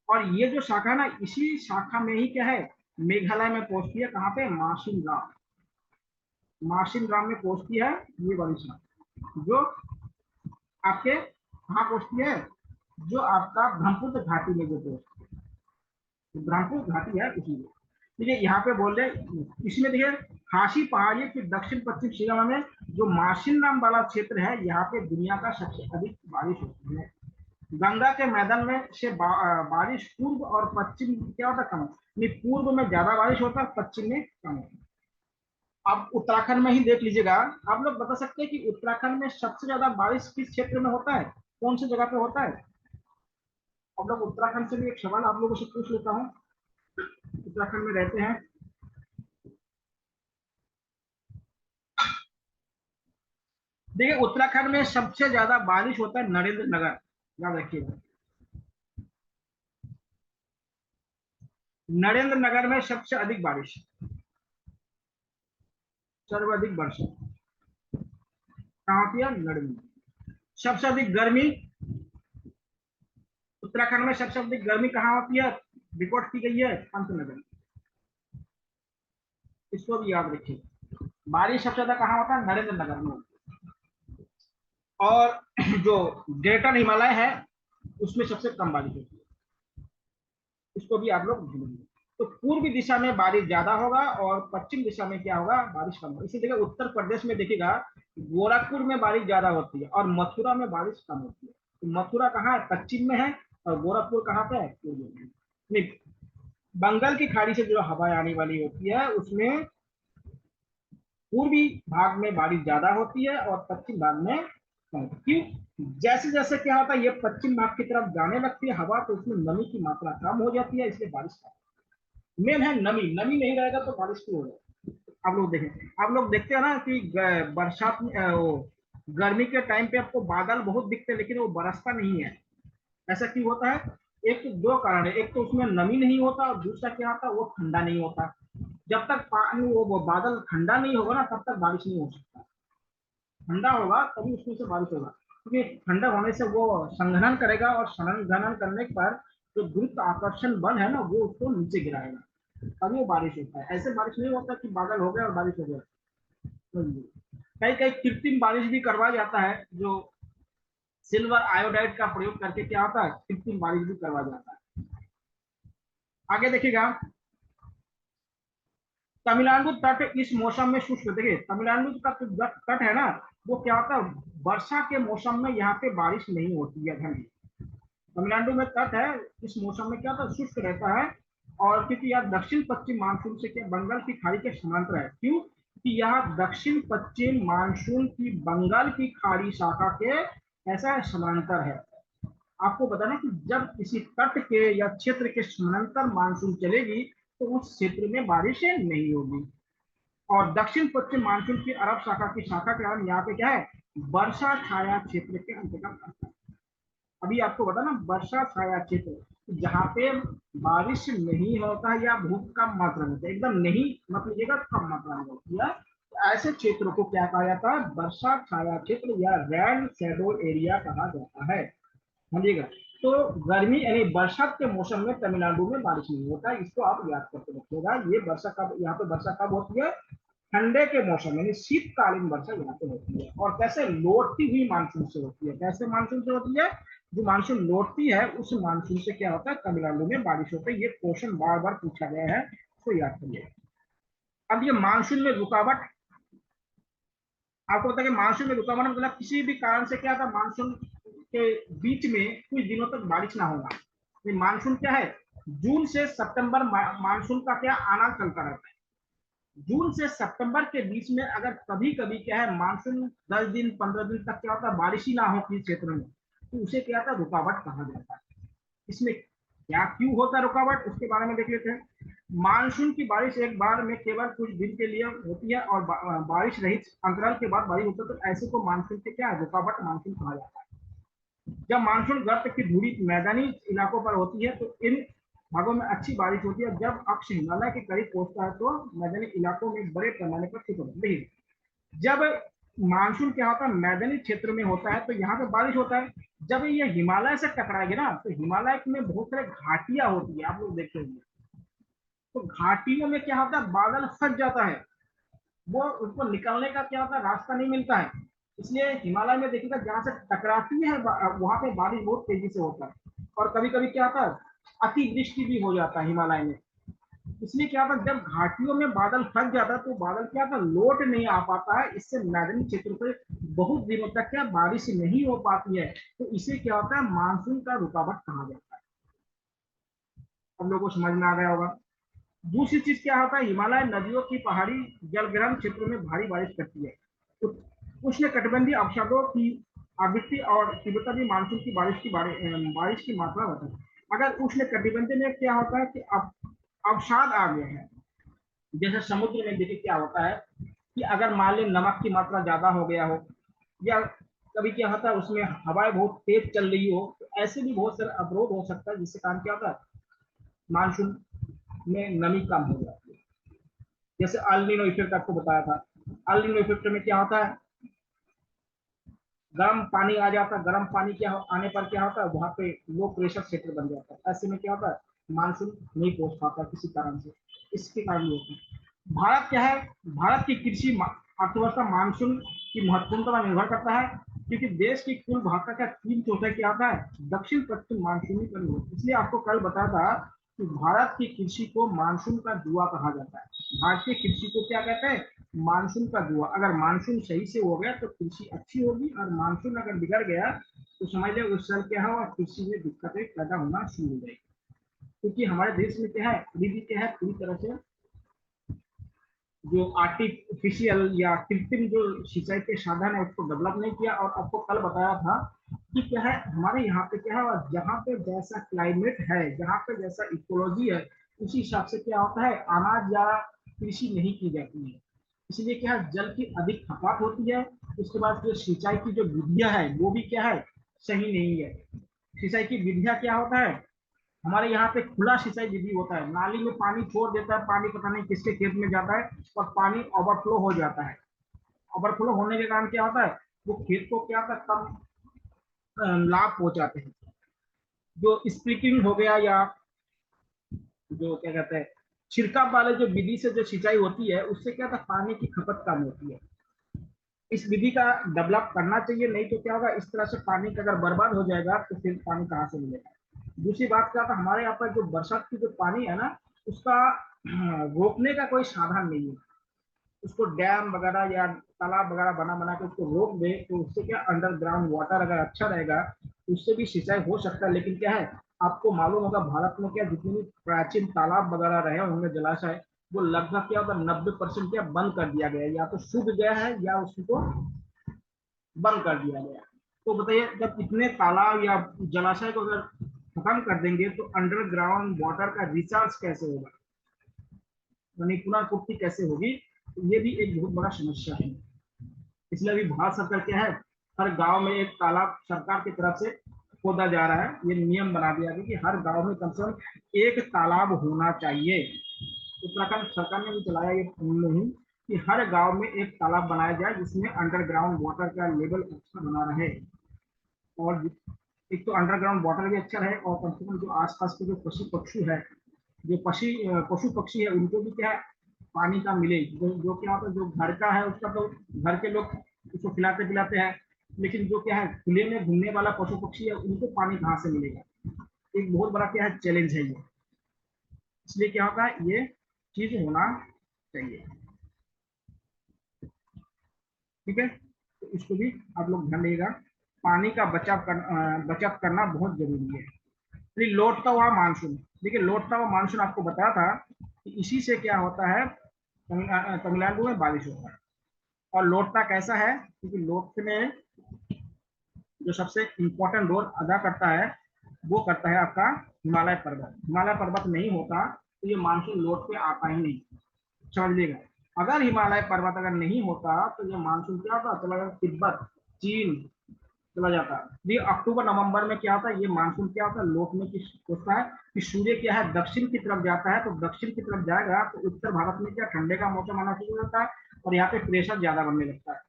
[SPEAKER 1] और ये जो शाखा है ना, इसी शाखा में ही क्या है, मेघालय में पहुंचती है। कहाँ पे? माशिन राम। माशिन राम में पहुंचती है ये वाली शाखा, जो आपके कहाँ पहुंचती है, जो आपका ब्रह्मपुत्र घाटी में जो पहुंचती है। तो ब्रह्मपुत्र घाटी है उसी में। देखिए यहाँ पे बोल रहे, इसमें देखिए खासी पहाड़ी के दक्षिण पश्चिम सीमा में जो माशिन राम वाला क्षेत्र है, यहाँ पे दुनिया का सबसे अधिक बारिश होती है। गंगा के मैदान में से बारिश पूर्व और पश्चिम क्या होता है, कम। नहीं, पूर्व में ज्यादा बारिश होता है, पश्चिम में कम होता है। आप उत्तराखंड में ही देख लीजिएगा। आप लोग बता सकते हैं कि उत्तराखंड में सबसे ज्यादा बारिश किस क्षेत्र में होता है, कौन सी जगह पे होता है? आप लोग उत्तराखंड से भी एक सवाल आप लोगों से पूछ लेता हूँ, उत्तराखंड में रहते हैं। देखिए उत्तराखंड में सबसे ज्यादा बारिश होता है नरेंद्र नगर, याद रखिएगा। नरेंद्र नगर में सबसे अधिक बारिश, सर्वाधिक वर्षा कहाँ होती है, नरेंद्र। सबसे अधिक गर्मी, उत्तराखंड में सबसे अधिक गर्मी कहाँ होती है, रिकॉर्ड की गई है पंतनगर। इसको भी याद रखिए। बारिश सबसे ज्यादा कहाँ होता है, नरेंद्र नगर में। और जो ग्रेटर हिमालय है उसमें सबसे कम बारिश होती है। इसको भी आप लोग भूलेंगे। तो पूर्वी दिशा में बारिश ज्यादा होगा और पश्चिम दिशा में क्या होगा, बारिश कम होगा। इसी जगह उत्तर प्रदेश में देखिएगा, गोरखपुर में बारिश ज्यादा होती है और मथुरा में बारिश कम होती है। तो मथुरा कहाँ है, पश्चिम में है, और गोरखपुर कहाँ पे है, पूर्व में। नहीं, बंगाल की खाड़ी से जो हवाएं आने वाली होती है उसमें पूर्वी भाग में बारिश ज्यादा होती है और पश्चिम भाग में कम। क्यों? जैसे जैसे क्या होता है, ये पश्चिम भाग की तरफ जाने लगती है हवा, तो उसमें नमी की मात्रा कम हो जाती है, इसलिए बारिश कम। मेन है नमी, नमी नहीं रहेगा तो बारिश क्यों होगा। आप लोग देखें, आप लोग देखते हैं ना कि बरसात में वो गर्मी के टाइम पे आपको बादल बहुत दिखते हैं लेकिन वो बरसता नहीं है। ऐसा क्यों होता है? एक तो दो कारण है, एक तो उसमें नमी नहीं होता, और दूसरा क्या होता है, वो ठंडा नहीं होता। जब तक पानी वो बादल ठंडा नहीं होगा ना, तब तक बारिश नहीं हो सकता। ठंडा होगा तभी उसमें से बारिश होगा, क्योंकि ठंडा होने से वो संघनन करेगा, और संघनन करने पर जो गुरुत्व आकर्षण बल है ना, वो उसको नीचे गिराएगा। तभी वो बारिश होता है। ऐसे बारिश नहीं होता कि बादल हो गया और बारिश हो गया। कई कई कृत्रिम बारिश भी करवाया जाता है, जो सिल्वर आयोडाइड का प्रयोग करके क्या होता है, कृत्रिम बारिश भी करवाया जाता है। आगे देखिएगा, तमिलनाडु तट इस मौसम में शुष्क, देखिए तमिलनाडु का तट है ना, वो क्या होता है, वर्षा के मौसम में यहाँ पे बारिश नहीं होती है ठंडी। तमिलनाडु में तट है, इस मौसम में क्या होता है, शुष्क रहता है। और क्योंकि यह दक्षिण पश्चिम मानसून से क्या बंगाल की खाड़ी के समांतर है, क्यों कि यह दक्षिण पश्चिम मानसून की बंगाल की खाड़ी शाखा के ऐसा समांतर है। आपको बताना कि जब किसी तट के या क्षेत्र के समांतर मानसून चलेगी तो उस क्षेत्र में बारिश नहीं होगी। और दक्षिण पश्चिम मानसून की अरब शाखा की शाखा के कारण यहाँ पे क्या है, वर्षा छाया क्षेत्र के अंतर्गत आता है। अभी आपको बताना, वर्षा छाया क्षेत्र जहाँ पे बारिश नहीं होता है या बहुत कम मात्रा में होता है, एकदम नहीं मत लीजिएगा, कम मात्रा में होती है, तो ऐसे क्षेत्रों को क्या कहा जाता है, वर्षा छाया क्षेत्र या रेन शैडो एरिया कहा जाता है। समझिएगा। तो गर्मी यानी बरसात के मौसम में तमिलनाडु में बारिश नहीं होता है, इसको आप याद करके रखिएगा। ये वर्षा कब, यहाँ पे वर्षा कब होती है, ठंडे के मौसम यानी शीतकालीन वर्षा यहाँ पे होती है। और कैसे, लौटती हुई मानसून से होती है। कैसे मानसून से होती है, जो मानसून लौटती है उस मानसून से क्या होता है, तमिलनाडु में बारिश होती है। ये क्वेश्चन बार बार पूछा गया है, तो याद करिए। अब ये मानसून में रुकावट, आपको पता है कि मानसून में रुकावट मतलब किसी भी कारण से क्या था, मानसून के बीच में कुछ दिनों तक बारिश ना होना। ये मानसून क्या है, जून से सितंबर मानसून का क्या आना चलता रहता है। जून से सितंबर के बीच में अगर कभी कभी क्या है, मानसून 10 दिन 15 दिन तक क्या होता है, बारिश ही ना हो किसी क्षेत्र में, तो उसे क्या था, रुकावट कहा जाता है। इसमें क्या क्यों होता है रुकावट, उसके बारे में देख लेते हैं। मानसून की बारिश एक बार में केवल कुछ दिन के लिए होती है और बारिश रहित अंतराल के बाद बारिश होता है, तो ऐसे को मानसून के क्या है, रुकावट मानसून कहा जाता है। जब मानसून गर्त की धूड़ी मैदानी इलाकों पर होती है तो इन भागों में अच्छी बारिश होती है। जब अक्ष हिमालय के करीब पहुंचता है तो मैदानी इलाकों में बड़े पैमाने पर ठीक होता है। जब मानसून क्या होता है, मैदानी क्षेत्र में होता है तो यहाँ पे बारिश होता है। जब ये हिमालय से टकराएगी ना, तो हिमालय में बहुत सारे घाटियां होती है, आप लोग देखे होंगे। तो घाटियों में क्या होता है, बादल फंस जाता है, वो उसको निकलने का क्या होता है, रास्ता नहीं मिलता है। इसलिए हिमालय में देखिएगा, जहां से टकराती है वहां पे बारिश बहुत तेजी से होता है। और कभी कभी क्या होता है, अतिवृष्टि भी हो जाता है हिमालय में। इसलिए क्या होता है, जब घाटियों में बादल फंस जाता है तो बादल क्या होता है, लौट नहीं आ पाता है। इससे मैदानी क्षेत्र पे बहुत दिनों तक क्या बारिश नहीं हो पाती है, तो इसे क्या होता है, मानसून का रुकावट कहा जाता है। हम लोगों को समझ में आ गया होगा। दूसरी चीज क्या होता है, हिमालय नदियों की पहाड़ी जलग्रहण क्षेत्र में भारी बारिश करती है। तो उष्ण कटिबंधीय अवसादों की आवृत्ति और तीव्रता भी मानसून की बारिश की मात्रा होता है। अगर उष्ण कटिबंधीय में क्या होता है कि अब अवसाद आ गया है, जैसे समुद्र में देखिए क्या होता है कि अगर मान ली नमक की मात्रा ज्यादा हो गया हो, या कभी क्या होता है उसमें हवाएं बहुत तेज चल रही हो, तो ऐसे भी बहुत सारे अवरोध हो सकता है, जिससे कारण क्या होता है, मानसून में नमी कम हो जाती है। जैसे अल नीनो इफेक्ट आपको बताया था। अल नीनो इफेक्ट में क्या होता है, गर्म पानी आ जाता है, गर्म पानी क्या आने पर क्या होता है, वहां पे लो प्रेशर क्षेत्र बन जाता है। ऐसे में क्या होता है, मानसून नहीं पहुंच पाता किसी कारण से, इसके कारण होता है। भारत क्या है, भारत की कृषि अर्थव्यवस्था मानसून की महत्वपूर्णता पर निर्भर करता है, क्योंकि देश की कुल भाषा का 3/4 क्या आता है, दक्षिण पश्चिम मानसूनी पर निर्भर। इसलिए आपको कल बताया था कि भारत की कृषि को मानसून का जुआ कहा जाता है। भारतीय कृषि को क्या कहते हैं, मानसून का जुआ। अगर मानसून सही से हो गया तो कृषि अच्छी होगी, और मानसून अगर बिगड़ गया तो समझ लो उस साल क्या हो, कृषि में दिक्कतें पैदा होना शुरू हो जाएगी। क्योंकि हमारे देश में क्या है, अभी भी क्या है, पूरी तरह से जो आर्टिफिशियल या कृत्रिम जो सिंचाई के साधन है उसको डेवलप नहीं किया। और आपको कल बताया था कि क्या है, हमारे यहाँ पे क्या है, जहाँ पे जैसा क्लाइमेट है, जहाँ पे जैसा इकोलॉजी है, उसी हिसाब से क्या होता है, अनाज या कृषि नहीं की जाती है। इसलिए क्या है, जल की अधिक खपत होती है। उसके बाद जो सिंचाई की जो विधियां है वो भी क्या है, सही नहीं है। सिंचाई की विधियां क्या होता है, हमारे यहाँ पे खुला सिंचाई विधि होता है, नाली में पानी छोड़ देता है, पानी पता नहीं किसके खेत में जाता है और पानी ओवरफ्लो हो जाता है। ओवरफ्लो होने के कारण क्या होता है, वो खेत को क्या होता है, कम लाभ पहुंचाते हैं। जो स्प्रिंकलिंग हो गया, या जो क्या कहते हैं छिड़काव वाले जो विधि से जो सिंचाई होती है उससे क्या था, पानी की खपत कम होती है। इस विधि का डेवलप करना चाहिए, नहीं तो क्या होगा, इस तरह से पानी का अगर बर्बाद हो जाएगा तो फिर पानी कहाँ से मिलेगा। दूसरी बात क्या था, हमारे यहाँ पर जो बरसात की जो पानी है ना, उसका रोकने का कोई साधन नहीं है। उसको डैम वगैरह या तालाब वगैरह बना बना के उसको रोक दे तो उससे क्या, अंडरग्राउंड वाटर अगर अच्छा रहेगा तो उससे भी सिंचाई हो सकता है। लेकिन क्या है, आपको मालूम होगा भारत में क्या, जितने भी प्राचीन तालाब वगैरह रहे होंगे, जलाशय, वो लगभग क्या होगा, 90% क्या बंद कर दिया गया है, या तो सूख गया है या उसको बंद कर दिया गया। तो बताइए, जब इतने तालाब या जलाशय को अगर खत्म कर देंगे तो अंडरग्राउंड वाटर का रिचार्ज कैसे होगा, यानी पुनर्पूर्ति कैसे होगी। तो ये भी एक बहुत बड़ा समस्या है। इसलिए अभी भारत सरकार क्या है, हर गांव में एक तालाब सरकार की तरफ से खोदा जा रहा है। ये नियम बना दिया गया कि हर गांव में कम से कम एक तालाब होना चाहिए। उत्तराखंड सरकार ने भी चलाया ये मुहिम कि हर गांव में एक तालाब बनाया जाए जिसमें अंडरग्राउंड वाटर का लेवल अच्छा बना रहे। और एक तो अंडरग्राउंड वाटर भी अच्छा रहे, और कम से कम जो आसपास के जो पशु पक्षी है, जो पशु पक्षी है, उनको भी क्या है, पानी का मिले। जो क्या होता है, जो घर का है उसका तो घर के लोग उसको खिलाते पिलाते हैं, लेकिन जो क्या है, खुले में घूमने वाला पशु पक्षी है, उनको पानी कहाँ से मिलेगा। एक बहुत बड़ा क्या है, चैलेंज है ये। इसलिए क्या होगा, ये चीज होना चाहिए। ठीक है, तो इसको भी आप लोग ध्यान देगा। पानी का बचत करना बहुत जरूरी है। फिर लौटता हुआ मानसून, देखिए लौटता हुआ मानसून आपको बताया था कि इसी से क्या होता है, तमिलनाडु में बारिश होता है। और लौटता कैसा है, क्योंकि लौटते में जो सबसे इम्पोर्टेंट रोल अदा करता है वो करता है आपका हिमालय पर्वत। हिमालय पर्वत नहीं होता तो ये मानसून लौट के आता ही नहीं, समझ लीजिएगा। अगर हिमालय पर्वत अगर नहीं होता तो ये मानसून क्या होता, चला जाता तिब्बत, चीन चला जाता है। ये अक्टूबर नवंबर में क्या होता है, ये मानसून क्या होता है, लौटने की सोचता है कि सूर्य क्या है, दक्षिण की तरफ जाता है। तो दक्षिण की तरफ जाएगा तो उत्तर भारत में क्या, ठंडे का मौसम आना शुरू होता है और यहाँ पे प्रेशर ज्यादा बनने लगता है।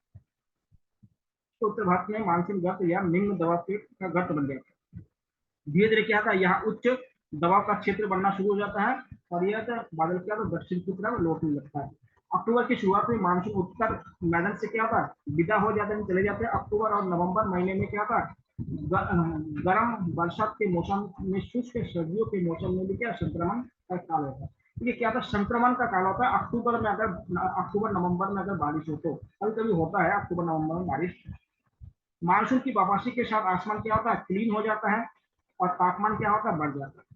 [SPEAKER 1] तो उत्तर भारत में मानसून गर्त या निम्न दबाव का गर्त बन जाता है। धीरे धीरे क्या था, यहाँ उच्च दबाव का क्षेत्र बनना शुरू हो जाता है और यह बादल क्या, तो दक्षिण की तरफ लौटने लगता है। अक्टूबर की शुरुआत में मानसून उत्तर मैदान से क्या होता है, विदा हो जाते हैं, चले जाते हैं। अक्टूबर और नवंबर महीने में क्या होता है, गर्म बरसात के मौसम में, शुष्क सर्दियों के मौसम में भी क्या, संक्रमण का काल होता है। ये क्या था, संक्रमण का काल होता है अक्टूबर में। अगर अक्टूबर नवंबर में अगर बारिश हो तो कभी कभी होता है अक्टूबर नवंबर में बारिश। मानसून की वापसी के साथ आसमान क्या होता है, क्लीन हो जाता है और तापमान क्या होता है, बढ़ जाता है।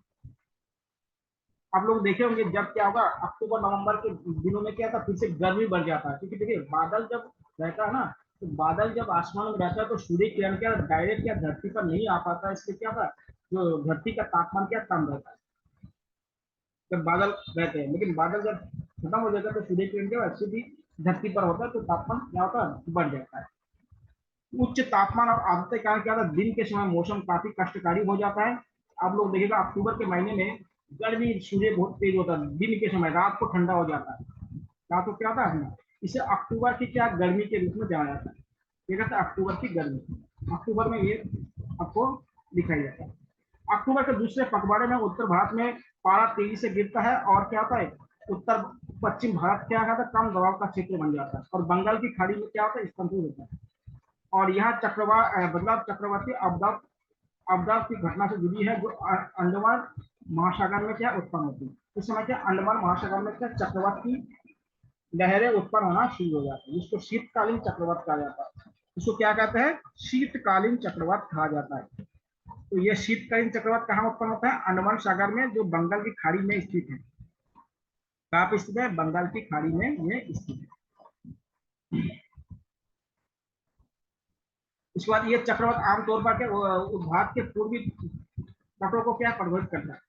[SPEAKER 1] आप लोग देखे होंगे जब क्या होगा, अक्टूबर नवंबर के दिनों में क्या था, फिर से गर्मी बढ़ जाता है। क्योंकि देखिए बादल जब रहता है ना, तो बादल जब आसमान में रहता है तो सूर्य किरण क्या डायरेक्ट क्या धरती पर नहीं आ पाता है। इसलिए क्या था, जो धरती का तापमान क्या कम रहता है जब बादल रहते हैं। लेकिन बादल जब खत्म हो जाता है तो सूर्य किरण क्या वैसे भी धरती पर होता है, तो तापमान क्या होता है, बढ़ जाता है। उच्च तापमान और आर्द्रता के कारण क्या होता है, दिन के समय मौसम काफी कष्टकारी हो जाता है। आप लोग देखिएगा अक्टूबर के महीने में गर्मी, सूर्य बहुत तेज होता है दिन के समय, रात को ठंडा हो जाता है। रात को क्या होता है, इसे अक्टूबर की क्या गर्मी के रूप में जाना जाता है। ये कहता है अक्टूबर की गर्मी, अक्टूबर में ये आपको दिखाई जाता है। अक्टूबर के दूसरे पखवाड़े में उत्तर भारत में पारा तेजी से गिरता है और क्या होता है, उत्तर पश्चिम भारत क्या होता है, कम दबाव का क्षेत्र बन जाता है और बंगाल की खाड़ी में क्या होता है, स्तंभित होता है। और यह बदलाव चक्रवाती आपदा आपदा की घटना से जुड़ी है, जो अंडमान महासागर में क्या उत्पन्न होती है। इस समय क्या अंडमान महासागर में क्या चक्रवात की लहरें उत्पन्न होना शुरू हो जाती है, जिसको शीतकालीन चक्रवात कहा जाता है। इसको क्या कहते हैं, शीतकालीन चक्रवात कहा जाता है। तो ये शीतकालीन चक्रवात कहाँ उत्पन्न होता है, अंडमान सागर में, जो बंगाल की खाड़ी में स्थित है। कहाँ पे स्थित है, बंगाल की खाड़ी में ये स्थित है। इसके बाद ये चक्रवात आमतौर पर भारत के पूर्वी तटों को क्या प्रभावित करता है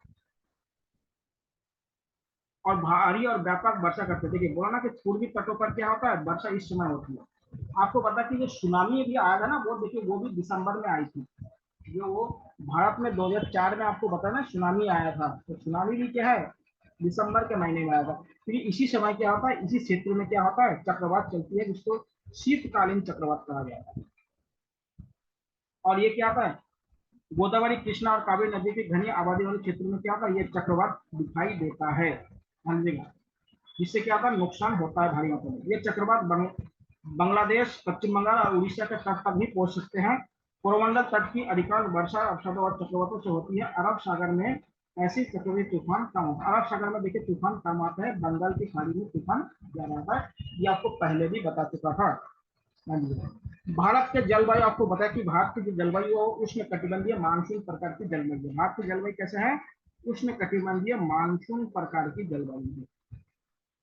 [SPEAKER 1] और भारी और व्यापक वर्षा करते हैं। देखिए बोला ना कि पूर्वी तटों पर क्या होता है, वर्षा इस समय होती है। आपको पता कि जो सुनामी अभी आया था ना, वो देखिए वो भी दिसंबर में आई थी। जो वो भारत में 2004 में आपको पता है ना, सुनामी आया था। तो सुनामी भी क्या है, दिसंबर के महीने में आया था। फिर इसी समय क्या होता है, इसी क्षेत्र में क्या होता है, चक्रवात चलती है, जिसको शीतकालीन चक्रवात कहा जाता है। और ये क्या होता है, गोदावरी, कृष्णा और कावेरी नदी की घनी आबादी वाले क्षेत्र में क्या होता है, ये चक्रवात दिखाई देता है। ध्यान देगा, जिससे क्या होता है नुकसान होता है भारी मात्रा में। ये चक्रवात बांग्लादेश, पश्चिम बंगाल और उड़ीसा के तट तक भी पहुंच सकते हैं। कोरोमंडल तट की अधिकांश वर्षा अवसादों और चक्रवातों से होती है। अरब सागर में ऐसी चक्रवाती तूफान कम होता है। अरब सागर में देखिए तूफान कम आता है, बंगाल की खाड़ी में तूफान ज्यादा आता है। ये आपको पहले भी बता चुका था। हाँ जी। भारत के जलवायु आपको बताया कि भारत की जो जलवायु है उष्ण कटिबंधीय मानसून प्रकार की जलवायु है। भारत की जलवायु कैसे है? उष्ण कटिबंधीय मानसून प्रकार की जलवायु है।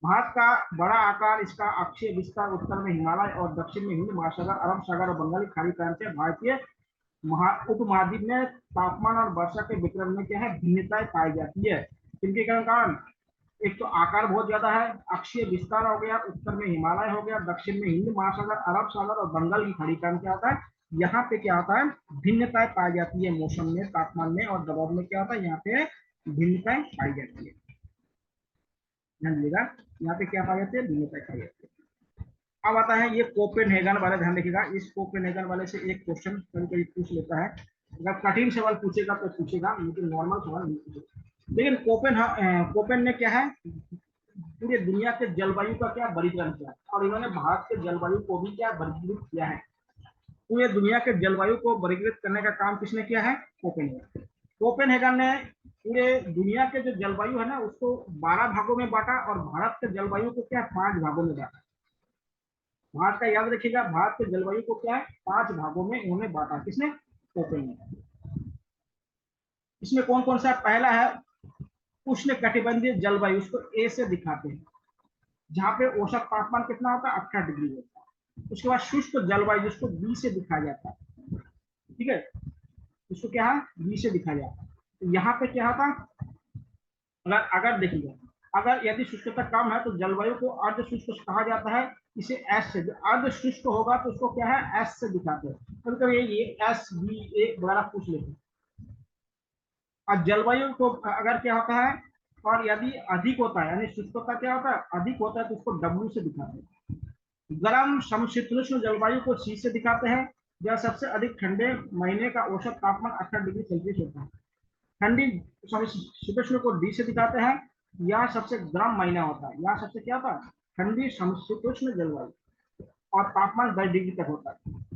[SPEAKER 1] भारत का बड़ा आकार, इसका अक्षीय विस्तार उत्तर में हिमालय और दक्षिण में हिंद महासागर, अरब सागर और बंगाली खाड़ी प्रांत है। भारतीय उपमहाद्वीप में तापमान और वर्षा के वितरण में क्या है? भिन्नताएं पाई जाती है। इनके कारण एक तो आकार बहुत ज्यादा है, अक्षीय विस्तार हो गया, उत्तर में हिमालय हो गया, दक्षिण में हिंद महासागर, अरब सागर और बंगाल की खाड़ी का क्या होता है? यहाँ पे क्या होता है? भिन्नताएं पाई जाती है मौसम में, तापमान में और दबाव में क्या होता है? यहाँ पे भिन्नताएं पाई जाती है। ध्यान दीजिएगा, यहाँ पे क्या पाई जाती है? भिन्नताएं पाई जाती है। अब आता है ये कोपेनहेगन वाला, ध्यान रखिएगा। इस कोपेनहेगन वाले से एक क्वेश्चन कभी कभी पूछ लेता है। अगर कठिन सवाल पूछेगा तो पूछेगा, लेकिन नॉर्मल सवाल नहीं पूछेगा। लेकिन कोपेन ने क्या है? पूरे दुनिया के जलवायु का क्या वर्गीकरण किया, और इन्होंने भारत के जलवायु को भी क्या वर्गीकृत किया है। पूरे दुनिया के जलवायु को वर्गीकृत करने का काम किसने किया है? कोपेनहेगन। कोपेनहेगन ने पूरे दुनिया के जो जलवायु है ना उसको 12 भागों में बांटा, और भारत के जलवायु को क्या 5 भागों में बांटा। भारत का याद रखिएगा, भारत के जलवायु को क्या है? 5 भागों में उन्होंने बांटा। किसने? कोपेनहेगन। इसमें कौन कौन सा? पहला है उष्ण कटिबंधीय जलवायु, उसको ए से दिखाते हैं, जहां पे औसत तापमान कितना होता है? 18 डिग्री होता है। उसके बाद शुष्क जलवायु, जिसको बी से दिखाया जाता है। ठीक है, इसको क्या है? बी से दिखाया जाता है। तो यहाँ पे क्या होता है? अगर अगर देखिए, अगर यदि शुष्कता कम है तो जलवायु को अर्ध शुष्क कहा जाता है। इसे एस से, अर्ध शुष्क होगा तो उसको क्या है? एस से दिखाते हैं। कभी कभी ये एस बी ए वगैरह पूछ लेते हैं। और जलवायु को अगर क्या होता है, और यदि अधिक होता है, यानी शुष्कता क्या होता है? अधिक होता है, तो उसको डब्ल्यू से दिखाते हैं। गर्म समशीतोष्ण जलवायु को सी से दिखाते हैं, जहाँ सबसे अधिक ठंडे महीने का औसत तापमान 18 डिग्री सेल्सियस होता है। ठंडी समशीतोष्ण को डी से दिखाते हैं, यहाँ सबसे गर्म महीना होता है। यहाँ सबसे क्या होता है? ठंडी समशीतोष्ण जलवायु, और तापमान 10 डिग्री तक होता है।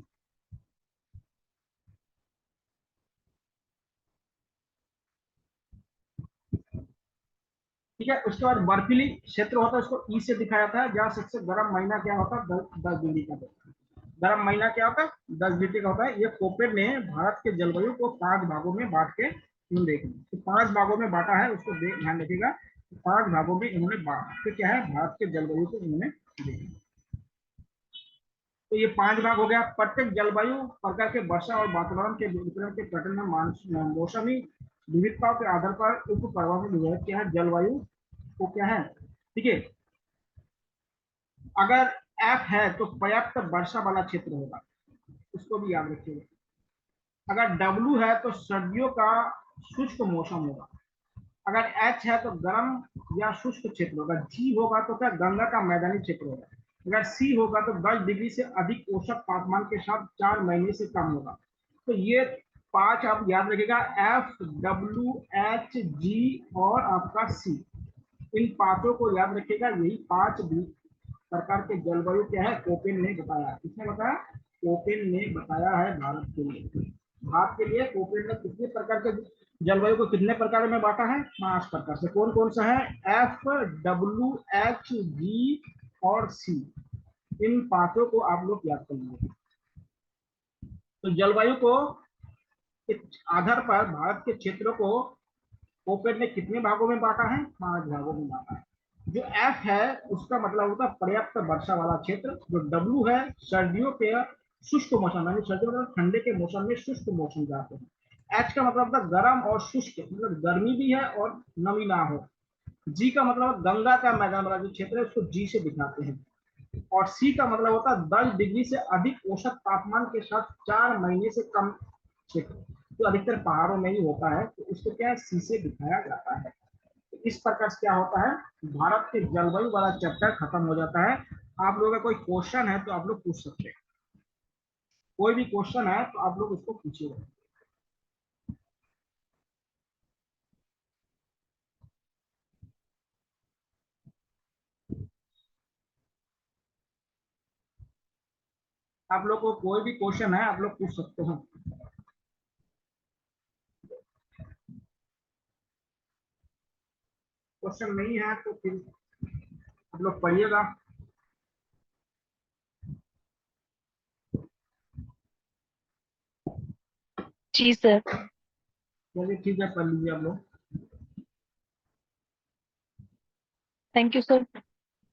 [SPEAKER 1] ठीक है, उसके बाद बर्फीली क्षेत्र होता है, उसको ई से दिखाया जाता है, जहाँ सबसे गर्म महीना क्या होता है? 10 डिग्री का होता है। गर्म महीना क्या होता है? 10 डिग्री का होता है। ये कोपेन ने भारत के जलवायु को 5 भागों में बांट के देखें, तो 5 भागों में बांटा है, उसको ध्यान रखिएगा। 5 भागों में इन्होंने बांट के क्या है? भारत के जलवायु को इन्होंने देखा। तो ये 5 भाग हो गया। प्रत्येक जलवायु प्रकार के वर्षा और वातावरण के वितरण के पैटर्न में मौसमी विविधताओं के आधार पर उप प्रभाव में विभाजित किया है जलवायु को। क्या है? ठीक है, अगर एफ है तो पर्याप्त वर्षा वाला क्षेत्र होगा, उसको भी याद रखिएगा। अगर डब्ल्यू है तो सर्दियों का शुष्क मौसम होगा। अगर एच है तो गर्म या शुष्क क्षेत्र होगा। जी होगा तो क्या? गंगा का मैदानी क्षेत्र होगा। अगर सी होगा तो 10 डिग्री से अधिक औसत तापमान के साथ 4 महीने से कम होगा। तो ये 5 आप याद रखिएगा, एफ, डब्ल्यू, एच, जी और आपका सी। इन 5 को याद रखिएगा। यही 5 प्रकार के जलवायु क्या है? कोपेन ने बताया। किसने बताया? कोपेन ने बताया है भारत के लिए। भारत के लिए कोपेन ने कितने प्रकार के जलवायु को कितने प्रकार में बांटा है? 5 प्रकार से। कौन कौन सा है? एफ, डब्ल्यू, एच, जी और सी। इन 5 को आप लोग याद कर लीजिए। तो जलवायु को आधार पर भारत के क्षेत्रों को कोपेन ने कितने भागों में बांटा है? 5 भागों में बांटा है। जो एफ है उसका मतलब होता है पर्याप्त वर्षा वाला क्षेत्र। जो डब्ल्यू है सर्दियों के शुष्क मौसम, यानी सर्दियों में ठंडे के मौसम में शुष्क मौसम जाते हैं। एच का मतलब होता है गर्म और शुष्क, मतलब गर्मी भी है और नमी ना हो। जी का मतलब गंगा का मैदान वाला जो क्षेत्र है उसको जी से दिखाते हैं। और सी का मतलब होता है 10 डिग्री से अधिक औसत तापमान के साथ 4 महीने से कम क्षेत्र, जो अधिकतर पहाड़ों में ही होता है। तो इसको क्या है? सी से दिखाया जाता है। तो इस प्रकार से क्या होता है? भारत के जलवायु वाला चैप्टर खत्म हो जाता है। आप लोगों का कोई क्वेश्चन है तो आप लोग पूछ सकते हैं। कोई भी क्वेश्चन है तो आप लोग उसको पूछिएगा। आप लोग को कोई भी क्वेश्चन है आप लोग पूछ सकते हो। क्वेश्चन नहीं है तो फिर आप लोग पढ़िएगा।
[SPEAKER 3] जी सर।
[SPEAKER 1] चलिए ठीक है, पढ़ लीजिए आप लोग।
[SPEAKER 3] Thank you sir.